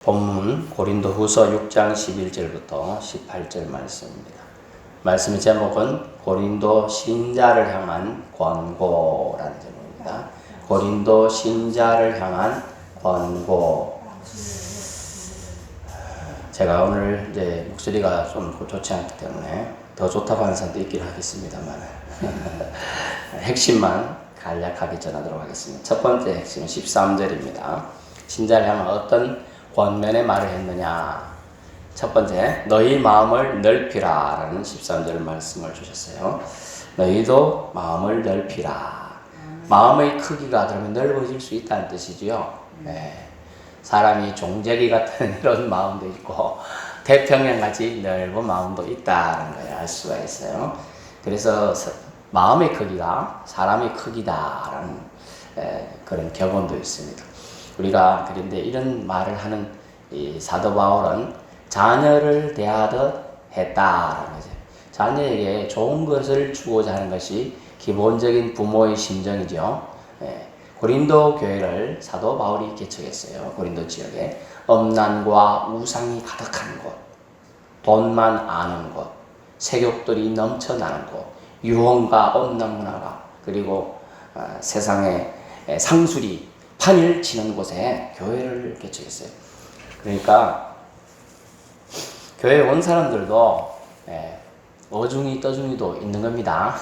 본문 고린도후서 6장 11절부터 18절 말씀입니다. 말씀의 제목은 고린도 신자를 향한 권고라는 제목입니다. 고린도 신자를 향한 권고. 제가 오늘 이제 목소리가 좀 좋지 않기 때문에 더 좋다고 하는 사람도 있긴 하겠습니다만 핵심만 간략하게 전하도록 하겠습니다. 첫 번째 핵심은 13절입니다. 신자를 향한 어떤 권면의 말을 했느냐. 첫 번째, 너희 마음을 넓히라 라는 13절 말씀을 주셨어요. 너희도 마음을 넓히라. 마음의 크기가 그러면 넓어질 수 있다는 뜻이지요. 네. 사람이 종재기 같은 이런 마음도 있고 태평양같이 넓은 마음도 있다는 걸 알 수가 있어요. 그래서 마음의 크기가 사람의 크기다라는 그런 격언도 있습니다. 우리가 그런데 이런 말을 하는 이 사도 바울은 자녀를 대하듯 했다라는 거죠. 자녀에게 좋은 것을 주고자 하는 것이 기본적인 부모의 심정이죠. 고린도 교회를 사도 바울이 개척했어요. 고린도 지역에 엄난과 우상이 가득한 곳, 돈만 아는 곳, 세욕들이 넘쳐나는 곳, 유흥과 엄난 문화가 그리고 세상의 상술이 판을 치는 곳에 교회를 개척했어요. 그러니까 교회에 온 사람들도 어중이 떠중이도 있는 겁니다.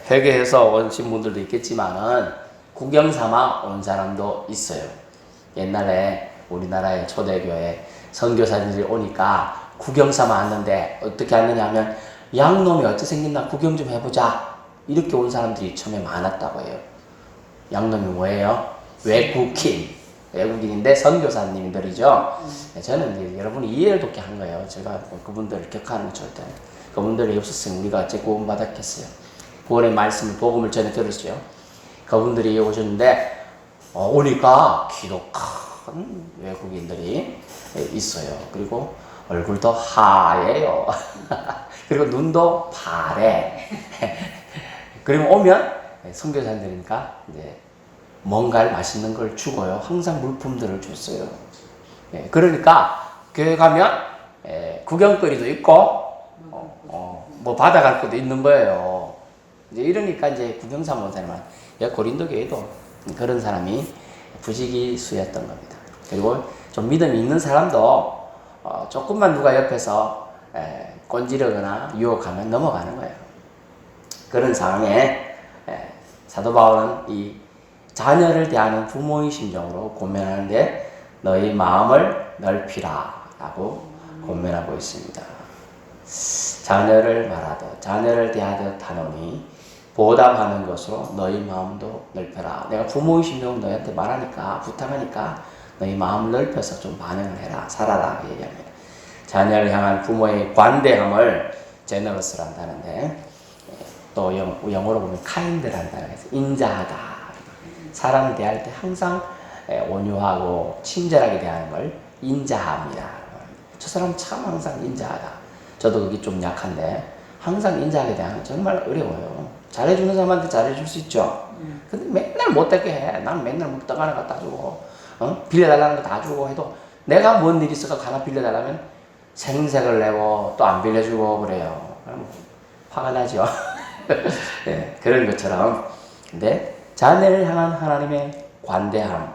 회개해서 오신 분들도 있겠지만은 구경 삼아 온 사람도 있어요. 옛날에 우리나라의 초대교회 선교사님들이 오니까 구경 삼아 왔는데 어떻게 왔느냐 하면 양놈이 어찌 생겼나 구경 좀 해보자 이렇게 온 사람들이 처음에 많았다고 해요. 양놈이 뭐예요? 외국인인데 선교사님들이죠. 저는 이제 여러분이 이해를 돕게 한 거예요. 제가 그분들을 격하는 거 절대. 그분들이 없었으면 우리가 어째 구원받았겠어요. 구원의 말씀을 복음을 전해 들었죠. 그분들이 오셨는데 오니까 기독한 외국인들이 있어요. 그리고 얼굴도 하얘요. 그리고 눈도 파래. 그리고 오면 선교사님들이니까 이제 뭔가 맛있는 걸 주고요. 항상 물품들을 줬어요. 그러니까 교회 가면 구경거리도 있고 뭐 받아갈 것도 있는 거예요. 이제 이러니까 이제 구경 삼아 온 사람은 고린도 교회도 그런 사람이 부지기수였던 겁니다. 그리고 좀 믿음이 있는 사람도 조금만 누가 옆에서 꼰지르거나 유혹하면 넘어가는 거예요. 그런 상황에 사도 바울은 이 자녀를 대하는 부모의 심정으로 권면하는데 너희 마음을 넓히라 라고 권면하고 있습니다. 자녀를 말하듯 자녀를 대하듯 하노니 보답하는 것으로 너희 마음도 넓혀라. 내가 부모의 심정을 너희한테 말하니까 부탁하니까 너희 마음을 넓혀서 좀 반응을 해라. 살아라 얘기합니다. 자녀를 향한 부모의 관대함을 제너러스란다는데 또 영어로 보면 kind라는 단어가 있어요. 인자하다. 사람을 대할 때 항상 온유하고 친절하게 대하는 걸 인자합니다. 저 사람 참 항상 인자하다. 저도 그게 좀 약한데 항상 인자하게 대하는 건 정말 어려워요. 잘해주는 사람한테 잘해줄 수 있죠. 근데 맨날 못되게 해. 난 맨날 떡 하나 갖다 주고 빌려달라는 거 다 주고 해도 내가 뭔 일이 있어서 하나 빌려달라면 생색을 내고 또 안 빌려주고 그래요. 그럼 화가 나죠. 네, 그런 것처럼. 근데 자녀를 향한 하나님의 관대함,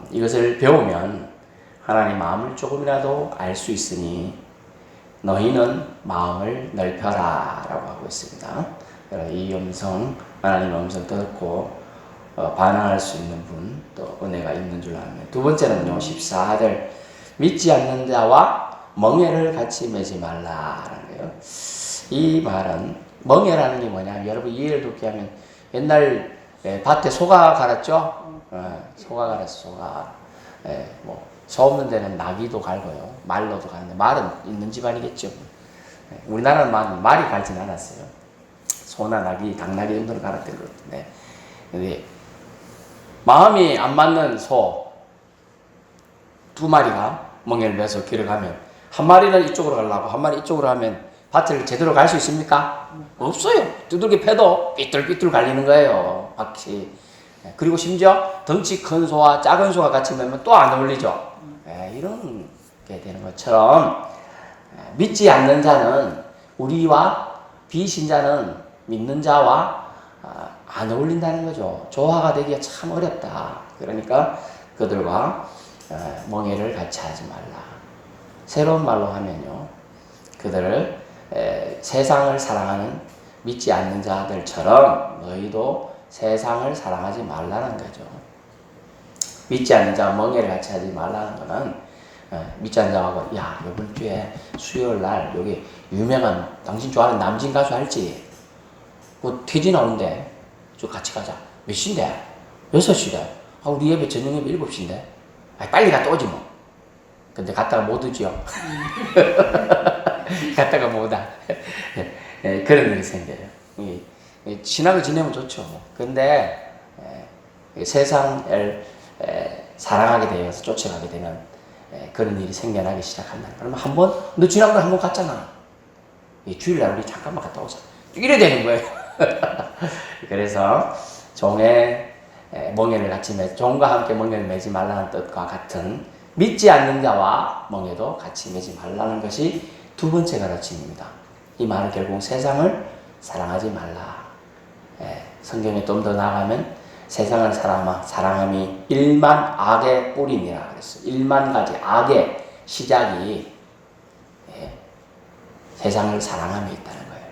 이것을 배우면 하나님 마음을 조금이라도 알 수 있으니 너희는 마음을 넓혀라 라고 하고 있습니다. 이 음성, 하나님의 음성 듣고 반응할 수 있는 분, 또 은혜가 있는 줄 아는. 두 번째는요, 14절 믿지 않는 자와 멍에를 같이 매지 말라라는 거예요. 이 말은 멍에라는 게 뭐냐? 여러분 이해를 돕게 하면 옛날 밭에 소가 갈았죠? 소가 갈았어, 소가. 소 없는 데는 나귀도 갈고요. 말로도 가는데 말은 있는 집안이겠죠. 우리나라는 말이 갈진 않았어요. 소나 나귀, 닭나귀 정도는 갈았던 것 같은데. 근데 마음이 안 맞는 소 두 마리가 멍에를 매서 길을 가면 한 마리는 이쪽으로 가려고 한 마리 이쪽으로 하면 밭을 제대로 갈 수 있습니까? 없어요. 두들겨 패도 삐뚤삐뚤 갈리는 거예요. 밭이. 그리고 심지어 덩치 큰 소와 작은 소가 같이 매면 또 안 어울리죠. 이런 게 되는 것처럼 믿지 않는 자는 우리와 비신자는 믿는 자와 안 어울린다는 거죠. 조화가 되기가 참 어렵다. 그러니까 그들과 멍에를 같이 하지 말라. 새로운 말로 하면요, 그들을 세상을 사랑하는 믿지 않는 자들처럼 너희도 세상을 사랑하지 말라는 거죠. 믿지 않는 자와 멍에를 같이 하지 말라는 거는 믿지 않는 자하고 야 이번 주에 수요일 날 여기 유명한 당신 좋아하는 남진 가수 알지? 그 퇴진 나오는데 저 같이 가자. 몇 시인데? 6시래. 우리 예배 저녁 예배 7시인데 빨리 갔다 오지 뭐. 근데 갔다가 못 오지요. 갔다가 못 와. 그런 일이 생겨요. 친하게 지내면 좋죠. 근데 세상을 사랑하게 되어서 쫓아가게 되는 그런 일이 생겨나기 시작한다. 그러면 너 지난번에 한번 갔잖아. 주일날 우리 잠깐만 갔다 오자. 이래 되는 거예요. 그래서 종의 멍에를 같이 종과 함께 멍에를 매지 말라는 뜻과 같은 믿지 않는 자와 멍에도 같이 매지 말라는 것이 두 번째 가르침입니다. 이 말은 결국 세상을 사랑하지 말라. 성경에 좀 더 나아가면 세상을 사랑함이 1만 악의 뿌리니라 그랬어요. 1만 가지 악의 시작이 세상을 사랑함에 있다는 거예요.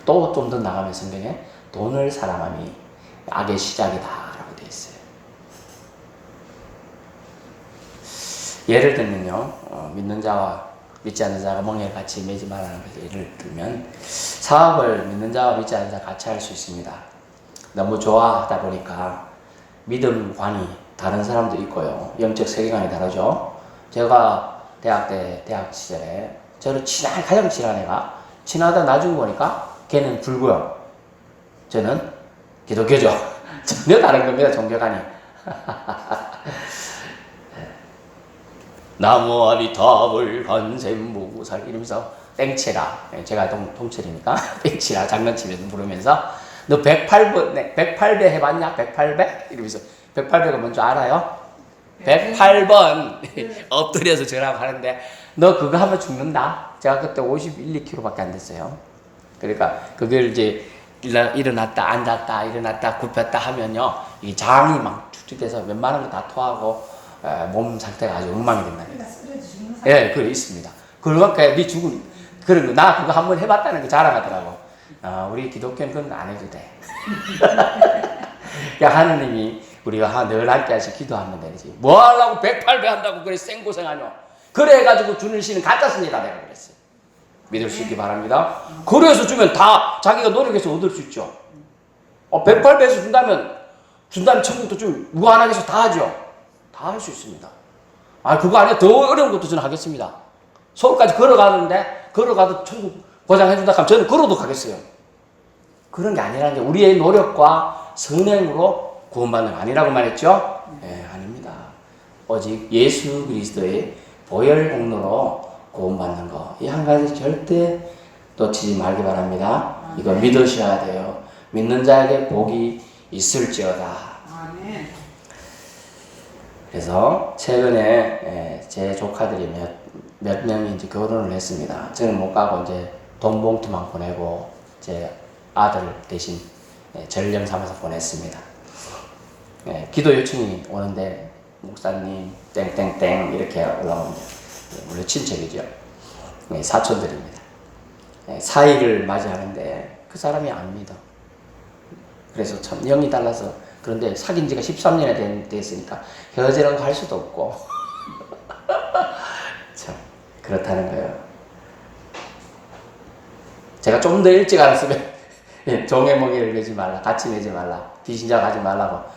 또 좀 더 나가면 성경에 돈을 사랑함이 악의 시작이다라고 되어 있어요. 예를 들면요, 믿는 자와 믿지 않는 자가 멍에 같이 매지 말라는 것을 예를 들면 사업을 믿는 자와 믿지 않는 자가 같이 할 수 있습니다. 너무 좋아하다 보니까 믿음관이 다른 사람도 있고요. 영적 세계관이 다르죠. 제가 대학 시절에 저를 가장 친한 애가 친하다 나중에 보니까 걔는 불구요. 저는 기독교죠. 전혀 다른 겁니다. 종교관이. 나무아비 탑을 간샘무살 이러면서 땡치라. 제가 동철이니까 땡치라 장난치면서 부르면서 너 108배 해봤냐? 108배? 이러면서 108배가 뭔지 알아요? 108번 엎드려서 전화하고 하는데 너 그거 하면 죽는다. 제가 그때 51, 2kg밖에 안 됐어요. 그러니까 그걸 이제 일어났다 앉았다 일어났다 굽혔다 하면요 이 장이 막 축축돼서 웬만한 거 다 토하고 몸 상태가 아주 엉망이 된답니다. 예, 그래 있습니다. 그러니까 네 죽은 그런 거 나 그거 한번 해봤다는 게 자랑하더라고. 우리 기독교는 그건 안 해도 돼. 그러니까 하느님이 우리가 늘 함께 하시 기도하면 되지. 뭐 하려고 108배 한다고 그래 생고생하뇨. 그래가지고 주는 시는 가짜습니다. 내가 그랬어요. 믿을 수 있기 바랍니다. 그래서 주면 다 자기가 노력해서 얻을 수 있죠. 108배에서 준다면 천국도 좀 무한하게 해서 다 하죠. 다 할 수 있습니다. 그거 아니야. 더 어려운 것도 저는 하겠습니다. 서울까지 걸어가도 천국 보장해준다 하면 저는 걸어도 가겠어요. 그런 게 아니라는 게 우리의 노력과 선행으로 구원받는 거 아니라고 말했죠? 아닙니다. 오직 예수 그리스도의 보혈 공로로 구원받는 거. 이 한 가지 절대 놓치지 말기 바랍니다. 이거 믿으셔야 돼요. 믿는 자에게 복이 있을지어다. 그래서 최근에 제 조카들이 몇 명이 이제 결혼을 했습니다. 저는 못 가고 이제 돈 봉투만 보내고 제 아들 대신 전령 삼아서 보냈습니다. 기도 요청이 오는데 목사님 땡땡땡 이렇게 올라옵니다. 물론 친척이죠. 사촌들입니다. 사익을 맞이하는데 그 사람이 안 믿어. 그래서 참 영이 달라서 그런데 사귄 지가 13년이 됐으니까 헤어지라고 할 수도 없고 참 그렇다는 거예요. 제가 좀 더 일찍 알았으면 종의 멍에를 매지 말라, 같이 매지 말라, 비신자 가지 말라고.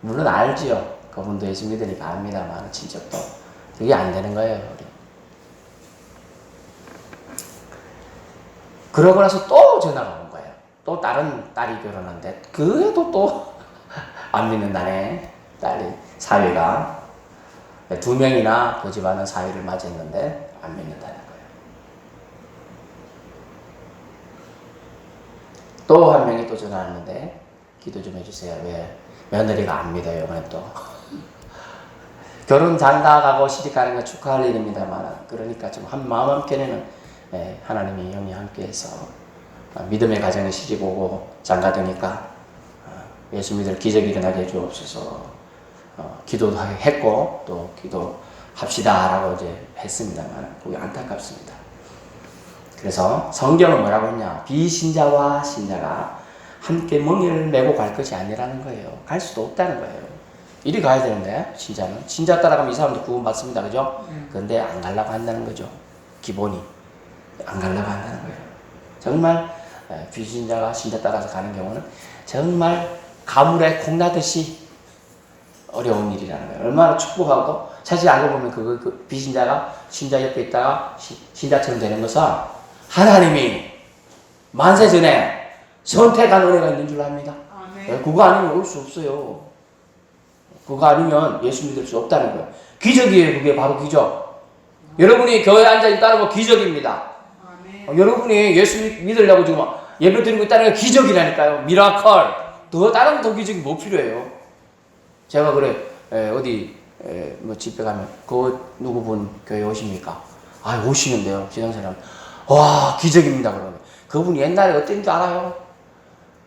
물론 알지요. 그분도 예수 믿으니까 압니다만 친척도 그게 안 되는 거예요. 우리. 그러고 나서 또 전화가 온 거예요. 또 다른 딸이 결혼한데 그래도 또 안 믿는다네. 딸이 사위가 2명이나 그 집안은 사위를 맞이했는데 안 믿는다는 거예요. 또 한 명이 또 전화하는데 기도 좀 해주세요. 왜? 며느리가 안 믿어요. 그럼 또 결혼 장가가고 시집가는 거 축하할 일입니다만, 그러니까 좀 마음 한켠에는 하나님이 영이 함께해서 믿음의 가정에 시집 오고 장가되니까 예수 믿을 기적이 일어나게 해주옵소서. 기도도 했고 또 기도합시다라고 이제 했습니다만 그게 안타깝습니다. 그래서 성경은 뭐라고 했냐? 비신자와 신자가 함께 멍에를 메고 갈 것이 아니라는 거예요. 갈 수도 없다는 거예요. 이리 가야 되는데 신자는 신자 따라가면 이 사람도 구원 받습니다. 그죠? 그런데 안 가려고 한다는 거죠. 기본이 안 가려고 한다는 거예요. 정말 비신자가 신자 따라서 가는 경우는 정말 가물에 콩나듯이 어려운 일이라는 거예요. 얼마나 축복하고, 사실 알고 보면 그 비신자가 신자 옆에 있다가 신자처럼 되는 것은 하나님이 만세 전에 선택한 은혜가 있는 줄 압니다. 그거 아니면 올 수 없어요. 그거 아니면 예수 믿을 수 없다는 거예요. 기적이에요. 그게 바로 기적. 여러분이 교회에 앉아있다는 거 기적입니다. 여러분이 예수 믿으려고 지금 예배 드리고 있다는 게 기적이라니까요. 미라클. 더 다른 더 기적이 뭐 필요해요? 제가 그래 어디 뭐 집에 가면 그 누구분 교회 오십니까? 아 오시는데요. 지상사람 와 기적입니다. 그러면 그분이 옛날에 어땠는 줄 알아요?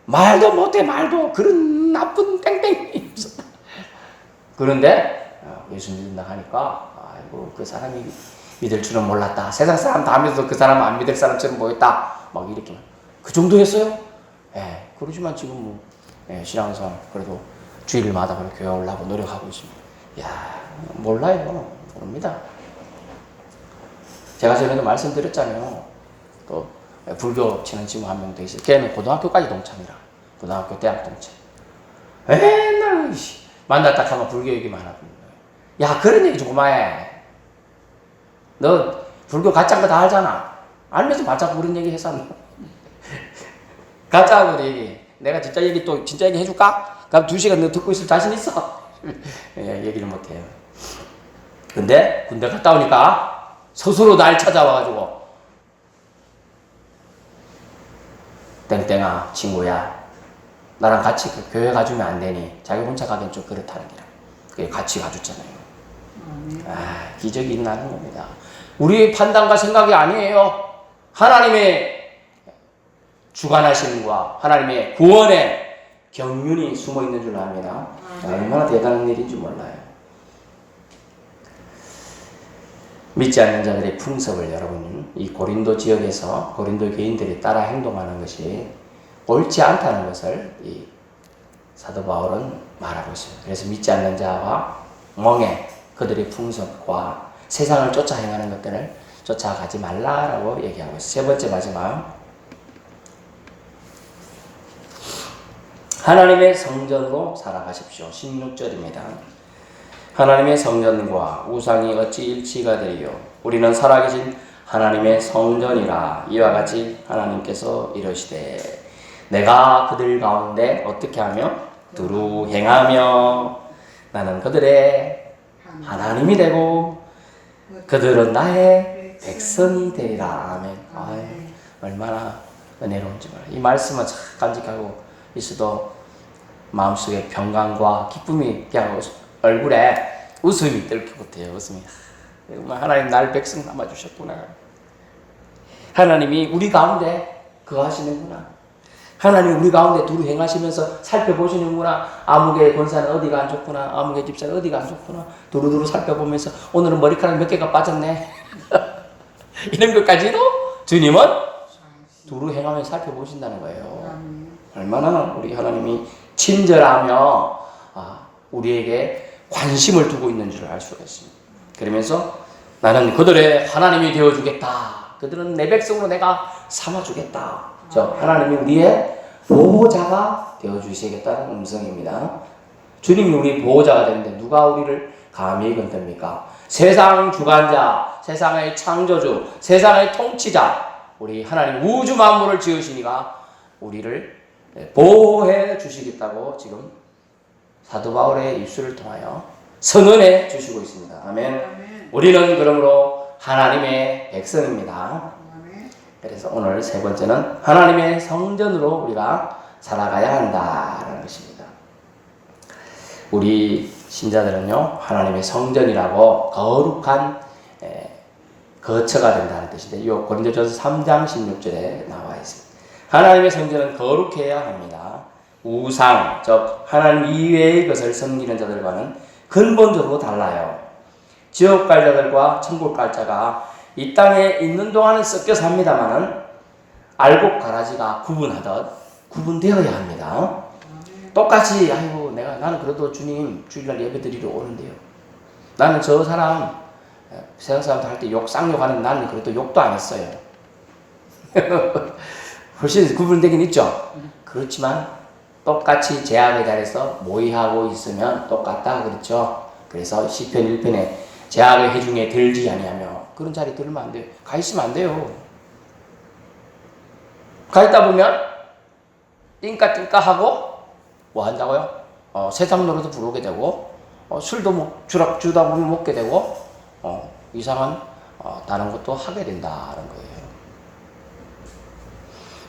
말도 못해. 말도 그런 나쁜 땡땡이 없었다. 그런데 예수 믿는다 하니까 아이고 그 사람이 믿을 줄은 몰랐다. 세상 사람 다 믿어도 그 사람은 안 믿을 사람처럼 보였다. 막 이렇게 그 정도였어요? 예. 그러지만 지금 뭐 신앙생활 그래도 주일마다 그렇게 교회 오려고 노력하고 있습니다. 야 몰라요. 모릅니다. 제가 전에도 말씀드렸잖아요. 또 불교 치는 친구 한 명 더 있어요. 걔는 고등학교까지 동창이라. 고등학교 대학 동창. 맨날 만났다 하면 불교 얘기만 하고. 야 그런 얘기 좀 그만해. 너 불교 가짜인 거 다 알잖아. 알면서 바짝 그런 얘기 해서 가짜하고 얘기. 내가 진짜 얘기 또 진짜 얘기 해줄까? 그럼 2시간 너 듣고 있을 자신 있어? 얘기를 못해요. 근데 군대 갔다 오니까 스스로 날 찾아와가지고 땡땡아 친구야 나랑 같이 그 교회 가주면 안 되니? 자기 혼자 가긴 좀 그렇다는 게라. 그게 같이 가줬잖아요. 기적이 일어나는 겁니다. 우리의 판단과 생각이 아니에요. 하나님의 주관하심과 하나님의 구원의 경륜이 숨어 있는 줄 압니다. 얼마나 대단한 일인지 몰라요. 믿지 않는 자들의 풍습을 여러분 이 고린도 지역에서 고린도 교인들이 따라 행동하는 것이 옳지 않다는 것을 이 사도 바울은 말하고 있습니다. 그래서 믿지 않는 자와 멍에 그들의 풍습과 세상을 쫓아 행하는 것들을 쫓아가지 말라라고 얘기하고 있어요. 세 번째 마지막 하나님의 성전으로 살아가십시오. 16절입니다. 하나님의 성전과 우상이 어찌 일치가 되리요? 우리는 살아계신 하나님의 성전이라. 이와 같이 하나님께서 이르시되 내가 그들 가운데 어떻게 하며 두루 행하며 나는 그들의 하나님이 되고 그들은 나의 백성이 되리라. 아멘. 아유, 얼마나 은혜로운지 말이야. 이 말씀은 참 간직하고 있어도 마음속에 평강과 기쁨이 그냥 얼굴에 웃음이 뜰 것 같아요. 웃음이. 하나님 날 백성 남아주셨구나. 하나님이 우리 가운데 거하시는구나. 하나님 우리 가운데 두루 행하시면서 살펴보시는구나. 아무개 권사는 어디가 안 좋구나. 아무개 집사는 어디가 안 좋구나. 두루두루 살펴보면서 오늘은 머리카락 몇 개가 빠졌네. 이런 것까지도 주님은 두루 행하며 살펴보신다는 거예요. 얼마나 우리 하나님이 친절하며 우리에게 관심을 두고 있는 줄 알 수가 있습니다. 그러면서 나는 그들의 하나님이 되어주겠다. 그들은 내 백성으로 내가 삼아주겠다. 저 하나님이 우리의 보호자가 되어주시겠다는 음성입니다. 주님이 우리 보호자가 되는데 누가 우리를 감히 건듭니까? 세상 주관자, 세상의 창조주, 세상의 통치자 우리 하나님 우주 만물을 지으시니가 우리를 보호해 주시겠다고 지금 사도 바울의 입술을 통하여 선언해 주시고 있습니다. 아멘. 우리는 그러므로 하나님의 백성입니다. 그래서 오늘 세 번째는 하나님의 성전으로 우리가 살아가야 한다라는 것입니다. 우리 신자들은요, 하나님의 성전이라고 거룩한 거처가 된다는 뜻인데, 이 고린도전서 3장 16절에 나와 있습니다. 하나님의 성전은 거룩해야 합니다. 우상, 즉 하나님 이외의 것을 섬기는 자들과는 근본적으로 달라요. 지옥 갈 자들과 천국 갈 자가 이 땅에 있는 동안은 섞여 삽니다만은 알곡 가라지가 구분하듯 구분되어야 합니다. 똑같이 아이고 나는 그래도 주님 주일날 예배 드리러 오는데요. 나는 저 사람 세상 사람들 할 때 쌍욕하는 나는 그래도 욕도 안 했어요. 훨씬 구분되긴 있죠. 그렇지만 똑같이 제약의 자리에서 모의하고 있으면 똑같다 그랬죠. 그래서 시편 1편에 제약의 해중에 들지 아니하며 그런 자리에 들으면 안 돼요. 가 있으면 안 돼요. 가 있다 보면 띵까띵까 하고 뭐 한다고요? 세상 노래도 부르게 되고 술도 주다 보면 먹게 되고 이상한 다른 것도 하게 된다는 거예요.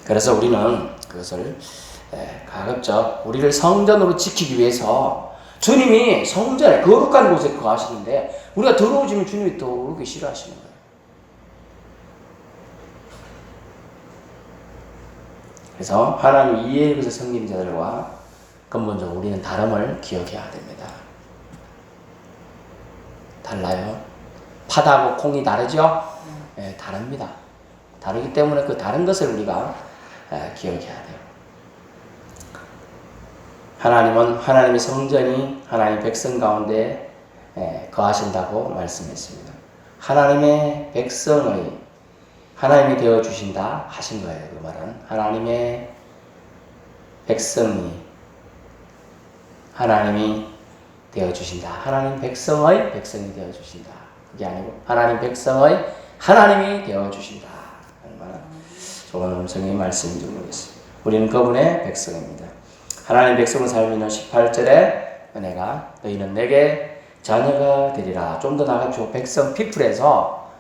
그래서 우리는 그것을 가급적 우리를 성전으로 지키기 위해서 주님이 성전에 거룩한 곳에 거하시는데 우리가 더러워지면 주님이 또 오기 싫어하시는 거예요. 그래서 하나님 이해의 것을 섬기는 자들과 근본적으로 우리는 다름을 기억해야 됩니다. 달라요. 파다하고 콩이 다르죠? 네, 다릅니다. 다르기 때문에 그 다른 것을 우리가 기억해야 돼요. 하나님은 하나님의 성전이 하나님 백성 가운데 거하신다고 말씀했습니다. 하나님의 백성의 하나님이 되어 주신다 하신 거예요. 그 말은 하나님의 백성이 하나님이 되어 주신다. 하나님 백성의 백성이 되어 주신다. 그게 아니고 하나님 백성의 하나님이 되어 주신다. 얼마나 좋은 음성의 말씀인지 모르겠습니다. 우리는 그분의 백성입니다. 하나님 백성을 살면 18절에 은혜가 너희는 내게 자녀가 되리라. 좀 더 나가죠. 백성 피플에서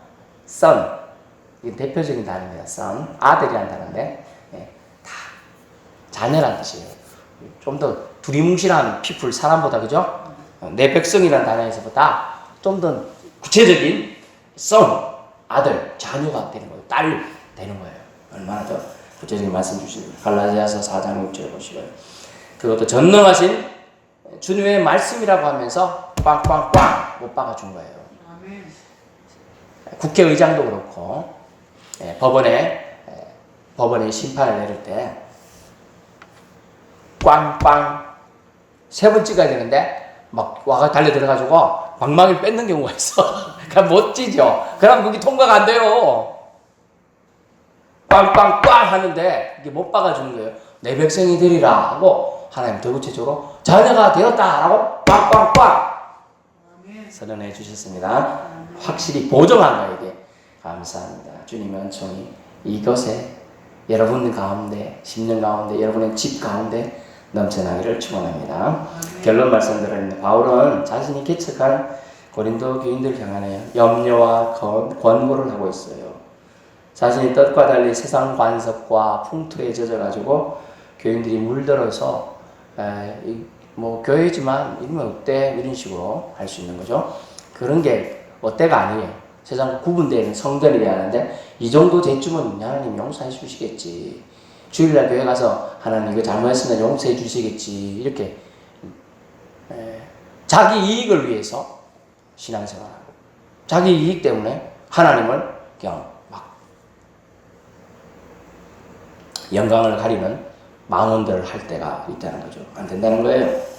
son 이게 대표적인 단어입니다. son 아들이란 단어인데 다 자녀란 뜻이에요. 좀 더 두리뭉실한 피플 사람보다 그죠? 내 백성이라는 단어에서보다 좀 더 구체적인 son 아들 자녀가 되는 거예요. 딸 되는 거예요. 얼마나 더 구체적인 말씀 주십니다. 갈라디아서 4장 6절 보시고요. 그것도 전능하신 주님의 말씀이라고 하면서 빵빵빵 못 박아준 거예요. 아멘. 국회의장도 그렇고 법원에 심판을 내릴 때 꽝빵 세 번 찍어야 되는데 막 와가 달려 들어가지고 방망이를 뺏는 경우가 있어. 그럼 못 찌죠. 그럼 거기 통과가 안 돼요. 빵빵빵 하는데 이게 못 박아주는 거예요. 내 백성이 되리라 하고 하나님 더 구체적으로 자녀가 되었다라고 빵빵빵 선언해 주셨습니다. 확실히 보정한 거에게 감사합니다. 주님의 은총이 이것에 여러분 가운데 10년 가운데 여러분의 집 가운데 넘쳐나기를 축원합니다. 결론 말씀드렸는데 바울은 자신이 개척한 고린도 교인들 향하여 염려와 권고를 하고 있어요. 자신이 뜻과 달리 세상 관습과 풍토에 젖어가지고 교인들이 물들어서 뭐 교회지만 이러면 어때? 이런 식으로 할 수 있는 거죠. 그런 게 어때가 아니에요. 세상 구분되는 성전이 돼야 하는데 이 정도 죄쯤은 하나님 용서해 주시겠지. 주일날 교회 가서 하나님 이거 잘못했으면 용서해 주시겠지. 이렇게 자기 이익을 위해서 신앙생활하고 자기 이익 때문에 하나님을 그냥 막 영광을 가리는 망언들을 할 때가 있다는 거죠. 안 된다는 거예요.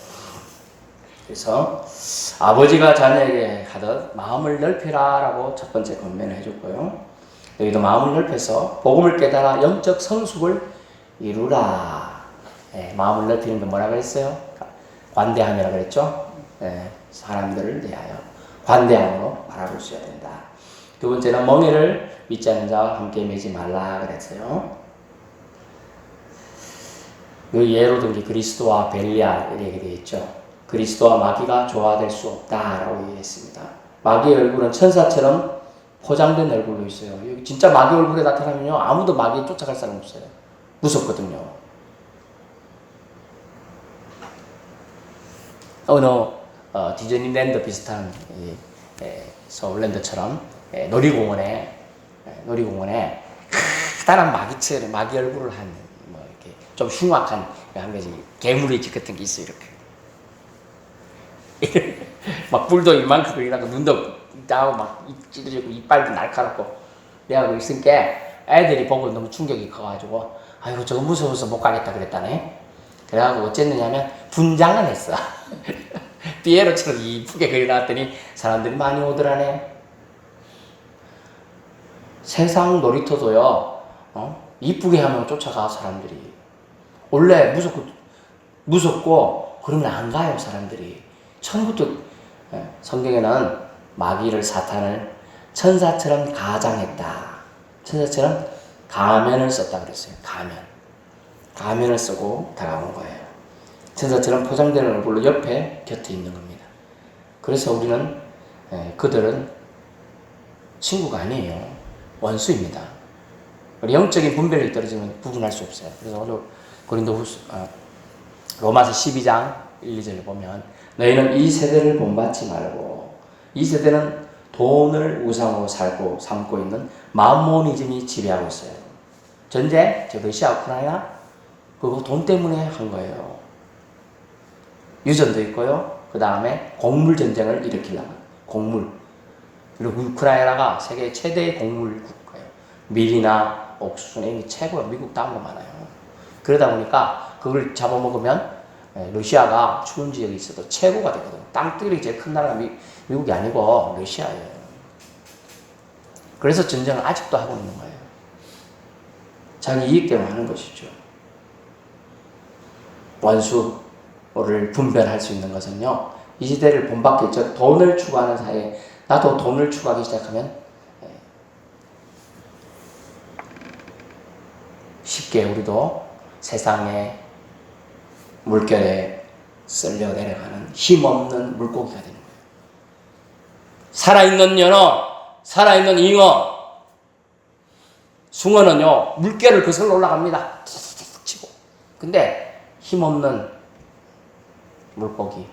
그래서 아버지가 자녀에게 하듯 마음을 넓히라 라고 첫 번째 권면을 해줬고요. 여기도 마음을 넓혀서 복음을 깨달아 영적 성숙을 이루라. 마음을 넓히는 게 뭐라고 했어요? 관대함이라고 그랬죠? 사람들을 대하여 관대함으로 바라볼 수 있어야 된다. 두 번째는 멍에를 믿지 않는 자와 함께 매지 말라 그랬어요. 그 예로 든 게 그리스도와 벨리알 이렇게 되어 있죠. 그리스도와 마귀가 조화될 수 없다라고 얘기했습니다. 마귀의 얼굴은 천사처럼 포장된 얼굴로 있어요. 여기 진짜 마귀 얼굴에 나타나면요 아무도 마귀에 쫓아갈 사람 없어요. 무섭거든요. 어느 디즈니랜드 비슷한 서울랜드처럼 놀이공원에 커다란 마기 얼굴을 한 뭐 이렇게 좀 흉악한 한 가지 괴물의 집 같은 게 있어요. 이렇게 막 뿔도 이만큼 그리고 눈도 있다고 막 찌르고 이빨도 날카롭고 내가 있으니까 애들이 보고 너무 충격이 커가지고 아이고 저거 무서워서 못 가겠다 그랬다네. 그래가지고 어쨌느냐면 분장을 했어. 피에로처럼 이쁘게 그려놨더니 사람들이 많이 오더라네. 세상 놀이터도요, 이쁘게 하면 쫓아가 사람들이. 원래 무섭고 그러면 안 가요 사람들이. 처음부터 성경에는 마귀를 사탄을 천사처럼 가장했다. 천사처럼 가면을 썼다 그랬어요. 가면을 쓰고 다가온 거예요. 천사처럼 포장되는 얼굴로 옆에 곁에 있는 겁니다. 그래서 우리는 그들은 친구가 아니에요. 원수입니다. 우리 영적인 분별력이 떨어지면 구분할 수 없어요. 그래서 오늘 로마서 12장 1, 2절을 보면 너희는 이 세대를 본받지 말고 이 세대는 돈을 우상으로 삼고 있는 마모니즘이 지배하고 있어요. 전쟁, 러시아, 우크라이나 그거 돈 때문에 한 거예요. 유전도 있고요. 그 다음에 곡물 전쟁을 일으키려고 곡물. 그리고 우크라이나가 세계 최대의 곡물 국가예요. 밀이나 옥수수는 이미 최고예요. 미국 다음으로 많아요. 그러다 보니까 그걸 잡아먹으면 러시아가 추운 지역에 있어도 최고가 되거든요. 땅덩어리 제일 큰 나라가 미국이 아니고 러시아예요. 그래서 전쟁을 아직도 하고 있는 거예요. 자기 이익 때문에 하는 것이죠. 원수를 분별할 수 있는 것은요, 이 시대를 본받기, 즉 돈을 추구하는 사이에 나도 돈을 추구하기 시작하면 쉽게 우리도 세상의 물결에 쓸려 내려가는 힘없는 물고기가 되는 거예요. 살아있는 연어, 살아있는 잉어, 숭어는요 물결을 거슬러 올라갑니다. 치고. 근데 힘없는 물고기,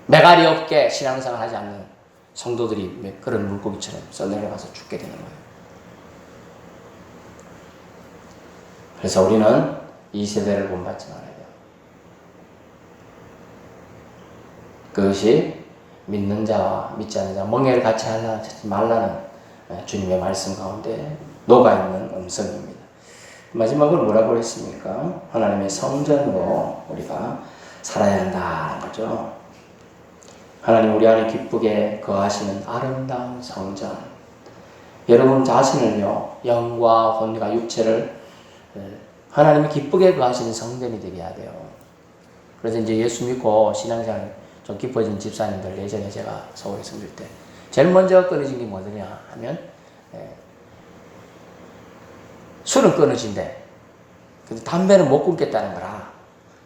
매갈이 없게 신앙생활 하지 않는 성도들이 그런 물고기처럼 써내려가서 죽게 되는 거예요. 그래서 우리는 이 세대를 본받지 말아야 돼요. 그것이 믿는 자와 믿지 않는 자, 멍에를 같이 하지 말라는 주님의 말씀 가운데 녹아있는 음성입니다. 마지막으로 뭐라고 했습니까? 하나님의 성전으로 우리가 살아야 한다는 거죠. 하나님 우리 안에 기쁘게 거하시는 아름다운 성전. 여러분 자신을요, 영과魂과 육체를 하나님이 기쁘게 거하시는 성전이 되게 해야 돼요. 그래서 이제 예수 믿고 신앙생활 좀 깊어진 집사님들, 예전에 제가 서울에 섬길 때 제일 먼저 끊어진 게 뭐냐 하면 술은 끊어진대. 근데 담배는 못 끊겠다는 거라.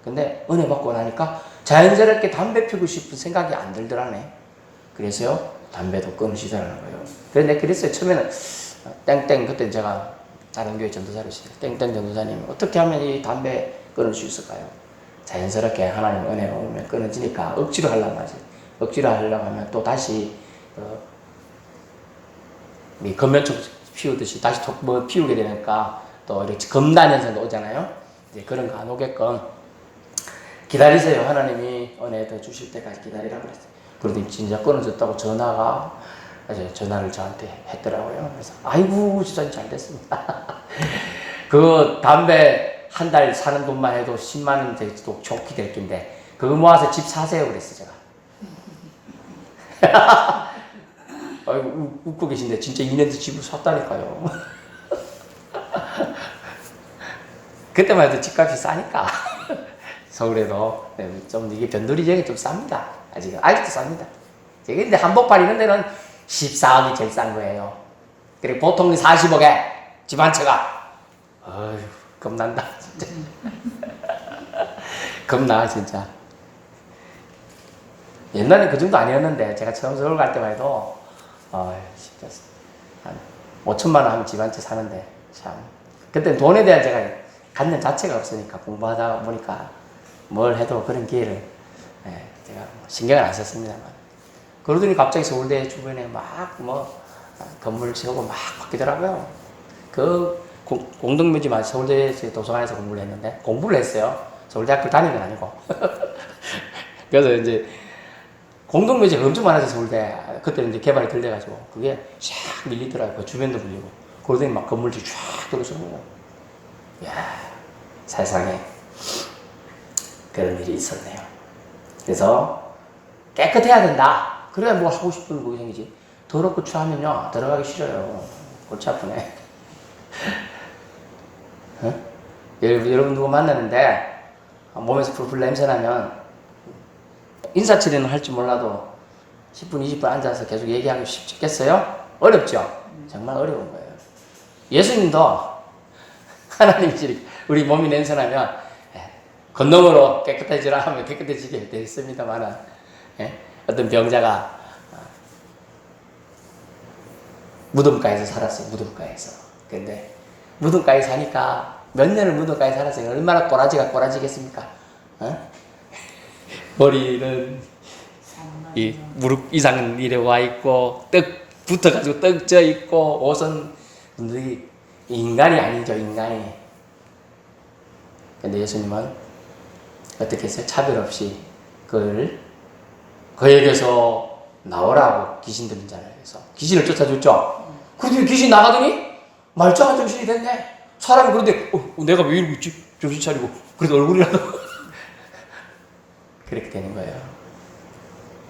근데 은혜 받고 나니까 자연스럽게 담배 피우고 싶은 생각이 안 들더라네. 그래서요 담배도 끊으시더라는 거예요. 그런데 그랬어요. 처음에는 땡땡, 그때 제가 다른 교회 전도사를 시켰어요. 땡땡 전도사님 어떻게 하면 이 담배 끊을 수 있을까요? 자연스럽게 하나님 은혜가 오면 끊어지니까 억지로 하려고 하지. 억지로 하려고 하면 또 다시 우리 건면촉 피우듯이 다시 뭐 피우게 되니까 또 이렇게 검단 현상도 오잖아요. 이제 그런 거 안 오게끔 기다리세요. 하나님이 은혜 더 주실 때까지 기다리라고 그랬어요. 그러더니 진짜 끊어졌다고 전화를 저한테 했더라고요. 그래서 아이고 진짜 잘 됐습니다. 그 담배 한 달 사는 돈만 해도 10만 원 되도 좋게 될 텐데 그거 모아서 집 사세요 그랬어 제가. 아이고 웃고 계신데 진짜 2년 뒤 집을 샀다니까요. 그때만 해도 집값이 싸니까. 서울에도 좀 이게 변두리 지역이 좀 쌉니다. 아직도 쌉니다. 근데 한복판 이런 데는 14억이 제일 싼 거예요. 그리고 보통 40억에 집 한 채가. 어휴 겁난다 진짜. 겁나 진짜. 옛날엔 그 정도 아니었는데 제가 처음 서울 갈 때만 해도 진짜 한 5천만 원 하면 집 한 채 사는데 참 그때 돈에 대한 제가 갖는 자체가 없으니까 공부하다 보니까 뭘 해도 그런 기회를 제가 신경을 안 썼습니다만. 그러더니 갑자기 서울대 주변에 막 건물 세우고 막 바뀌더라고요. 그 공동묘지만 서울대 도서관에서 공부를 했는데, 공부를 했어요. 서울대학교 다닌 건 아니고. 그래서 이제 공동묘지가 엄청 많아서 서울대 그때는 이제 개발이 덜 돼가지고 그게 쫙 밀리더라고요. 그 주변도 밀리고. 그러더니 막 건물들이 쫙 들어서는 이야, 세상에 그런 일이 있었네요. 그래서 깨끗해야 된다. 그래야 뭐 하고 싶은 그게 생기지. 더럽고 추하면요 들어가기 싫어요. 골치 아프네. 응? 여러분 누구 만나는데 몸에서 풀풀 냄새 나면 인사치레는 할 줄 몰라도 10분, 20분 앉아서 계속 얘기하기 쉽겠어요? 어렵죠? 정말 어려운 거예요. 예수님도 하나님이 우리 몸이 냄새 나면 건너으로 깨끗해지라 하면 깨끗해지게 되어 있습니다만, 어떤 병자가 무덤가에서 살았어요. 무덤가에서. 근데 무덤가에 사니까 몇 년을 무덤가에 살았어요. 얼마나 꼬라지겠습니까? 머리는 이 무릎 이상 이래 와 있고 떡 붙어가지고 떡져 있고 옷은 인간이 아니죠. 인간이. 근데 예수님은 어떻게 했어요? 차별 없이 그에게서 나오라고 귀신 들린 자를 해서 귀신을 쫓아줬죠. 그런데 귀신 나가더니 말짱한 정신이 됐네. 사람이 그런데 내가 왜 이러고 있지? 정신 차리고 그래도 얼굴이라도 그렇게 되는 거예요.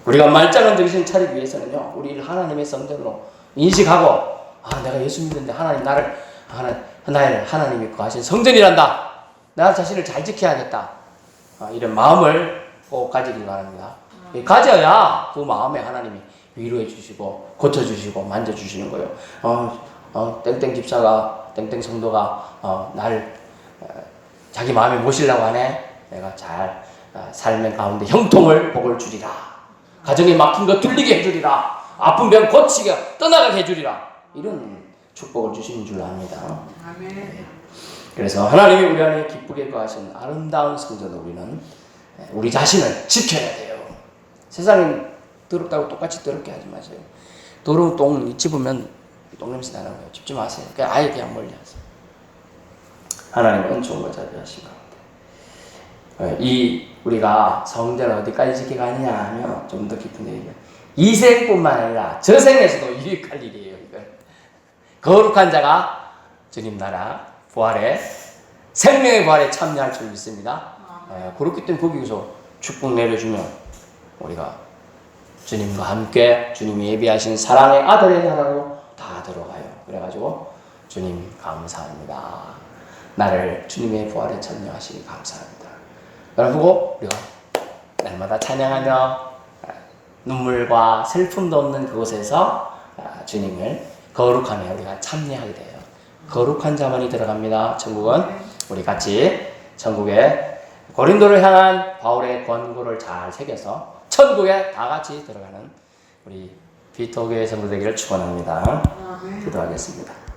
우리가 말짱한 정신 차리기 위해서는요, 우리를 하나님의 성전으로 인식하고, 내가 예수 믿는데 하나님 나를 하나님이 거하신 성전이란다. 나 자신을 잘 지켜야겠다. 이런 마음을 꼭 가지길 바랍니다. 가져야 그 마음에 하나님이 위로해 주시고 고쳐주시고 만져주시는 거예요. 땡땡 집사가 땡땡 성도가 날 자기 마음에 모시려고 하네. 내가 잘 삶의 가운데 형통을 복을 주리라. 가정에 막힌 것 뚫리게 해주리라. 아픈 병 고치게 떠나가게 해주리라. 이런 축복을 주시는 줄 압니다. 아멘. 그래서 하나님이 우리 안에 기쁘게 거하신 아름다운 성전을 우리는 우리 자신을 지켜야 돼요. 세상은 더럽다고 똑같이 더럽게 하지 마세요. 더러운 똥 찝으면 똥냄새 나는 거예요. 찝지 마세요. 아예 그냥 멀리 하세요. 하나님은 은총과 자비하신 가운데 우리가 성전을 어디까지 지켜가느냐 하면 좀 더 깊은 얘기예요. 이 생뿐만 아니라 저 생에서도 유익할 일이에요. 이건 거룩한 자가 주님 나라 부활에 생명의 부활에 참여할 줄 믿습니다. 그렇기 때문에 거기서 축복 내려주면 우리가 주님과 함께 주님이 예비하신 사랑의 아들의 나라로 다 들어가요. 그래가지고 주님 감사합니다. 나를 주님의 부활에 참여하시기 감사합니다. 그리고 우리가 날마다 찬양하며 눈물과 슬픔도 없는 그곳에서 주님을 거룩하며 우리가 참여하게 돼요. 거룩한 자만이 들어갑니다. 천국은 우리 같이 천국에 고린도를 향한 바울의 권고를 잘 새겨서 천국에 다 같이 들어가는 우리 비토교회 성도 되기를 축원합니다. 기도하겠습니다.